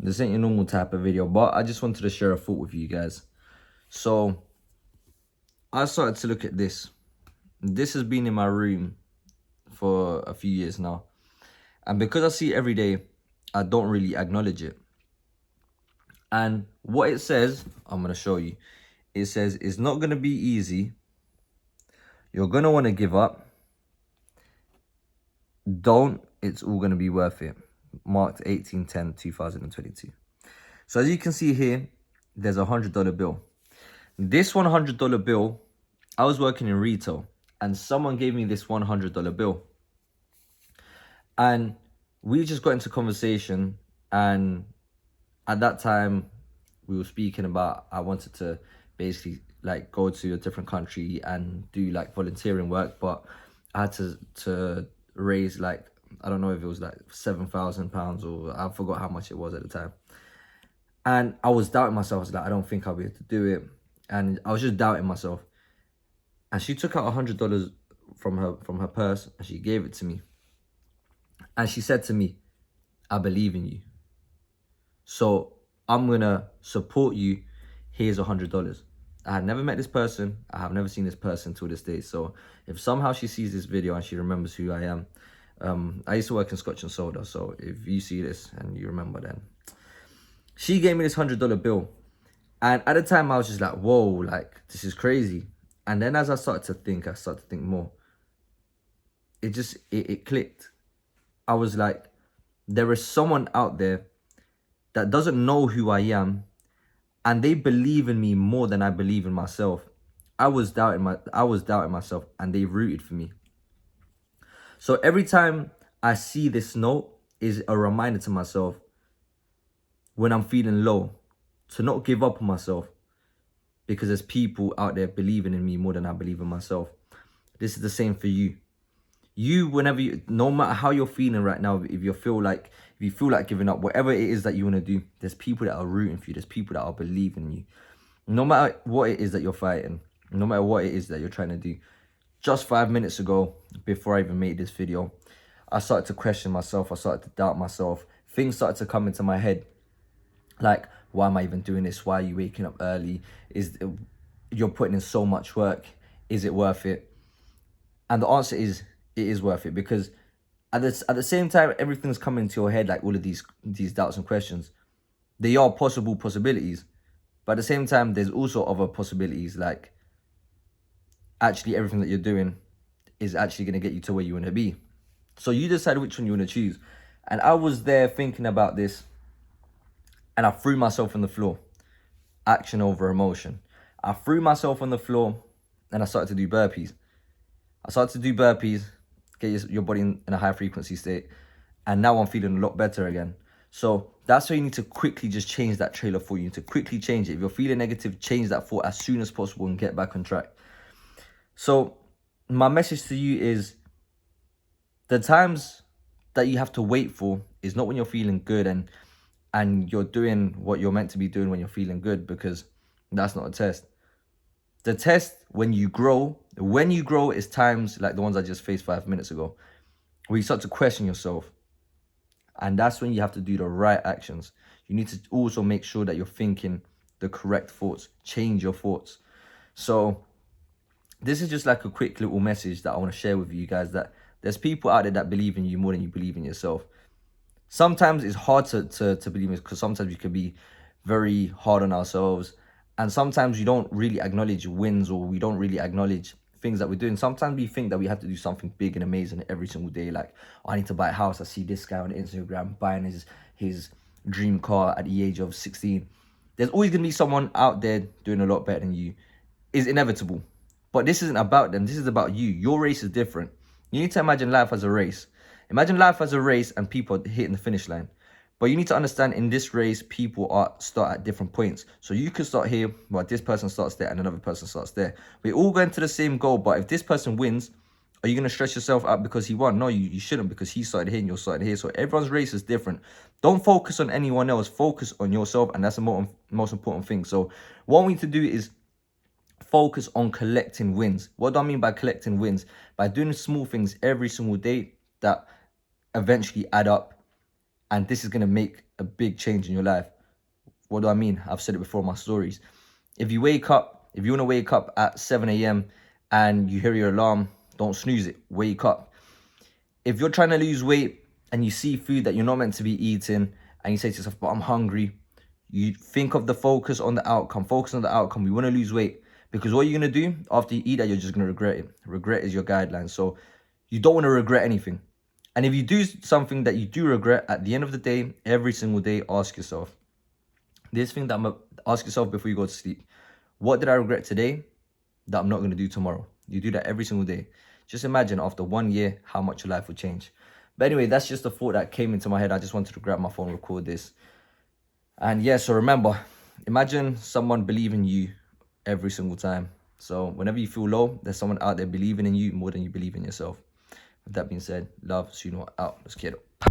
This ain't your normal type of video, but I just wanted to share a thought with you guys. So I started to look at this. This has been in my room for a few years now. And because I see it every day, I don't really acknowledge it. And what it says, I'm going to show you. It says, it's not going to be easy. You're going to want to give up. Don't. It's all going to be worth it. Marked 18/10/2022. So as you can see here, there's a $100 bill. This $100 bill, I was working in retail and someone gave me this $100 bill. And we just got into conversation, and at that time we were speaking about I wanted to basically like go to a different country and do like volunteering work, but I had to raise like, I don't know if it was like £7,000 or I forgot how much it was at the time. And I was doubting myself. I was like, I don't think I'll be able to do it. And I was just doubting myself. And she took out $100 from her purse and she gave it to me. And she said to me, I believe in you. So I'm going to support you. Here's $100. I had never met this person. I have never seen this person to this day. So if somehow she sees this video and she remembers who I am, I used to work in Scotch and Soda. So if you see this and you remember, then she gave me this $100 bill. And at the time I was just like, whoa, like this is crazy. And then as I started to think more. It clicked. I was like, there is someone out there that doesn't know who I am, and they believe in me more than I believe in myself. I was doubting myself, and they rooted for me. So every time I see this note is a reminder to myself when I'm feeling low to not give up on myself, because there's people out there believing in me more than I believe in myself. This is the same for you. Whenever no matter how you're feeling right now, if you feel like giving up, whatever it is that you want to do, there's people that are rooting for you. There's people that are believing in you. No matter what it is that you're fighting, no matter what it is that you're trying to do. Just 5 minutes ago, before I even made this video, I started to question myself. I started to doubt myself. Things started to come into my head. Like, why am I even doing this? Why are you waking up early? You're putting in so much work. Is it worth it? And the answer is, it is worth it, because at the same time, everything's coming into your head, like all of these doubts and questions. They are possibilities, but at the same time, there's also other possibilities, like actually everything that you're doing is actually going to get you to where you want to be. So you decide which one you want to choose. And I was there thinking about this, and I threw myself on the floor. Action over emotion. I threw myself on the floor and I started to do burpees. Get your body in a high frequency state. And now I'm feeling a lot better again. So that's why you need to quickly just change that trail of thought. You need to quickly change it. If you're feeling negative, change that thought as soon as possible and get back on track. So my message to you is, the times that you have to wait for is not when you're feeling good and you're doing what you're meant to be doing when you're feeling good, because that's not a test. The test when you grow is times like the ones I just faced 5 minutes ago, where you start to question yourself. And that's when you have to do the right actions. You need to also make sure that you're thinking the correct thoughts. Change your thoughts. So this is just like a quick little message that I want to share with you guys, that there's people out there that believe in you more than you believe in yourself. Sometimes it's hard to believe in, because sometimes we can be very hard on ourselves. And sometimes you don't really acknowledge wins, or we don't really acknowledge things that we're doing. Sometimes we think that we have to do something big and amazing every single day. Like, oh, I need to buy a house. I see this guy on Instagram buying his dream car at the age of 16. There's always going to be someone out there doing a lot better than you. It's inevitable. But this isn't about them. This is about you. Your race is different. You need to imagine life as a race. Imagine life as a race and people are hitting the finish line. But you need to understand, in this race, people start at different points. So you could start here, but this person starts there and another person starts there. We're all going to the same goal, but if this person wins, are you going to stress yourself out because he won? No, you shouldn't, because he started here and you're starting here. So everyone's race is different. Don't focus on anyone else. Focus on yourself, and that's the most important thing. So what we need to do is focus on collecting wins. What do I mean by collecting wins? By doing small things every single day that eventually add up And this is going to make a big change in your life. What do I mean? I've said it before in my stories. If you want to wake up at 7 a.m. and you hear your alarm, don't snooze it, wake up. If you're trying to lose weight and you see food that you're not meant to be eating and you say to yourself, but I'm hungry, you think of the focus on the outcome. Focus on the outcome. We want to lose weight, because what you're going to do after you eat that, you're just going to regret it. Regret is your guideline. So you don't want to regret anything. And if you do something that you do regret, at the end of the day, every single day, ask yourself this thing ask yourself before you go to sleep. What did I regret today that I'm not going to do tomorrow? You do that every single day. Just imagine after 1 year how much your life would change. But anyway, that's just a thought that came into my head. I just wanted to grab my phone, record this. And yeah, so remember, imagine someone believing you every single time. So whenever you feel low, there's someone out there believing in you more than you believe in yourself. With that being said, love, Suno out. Let's get it.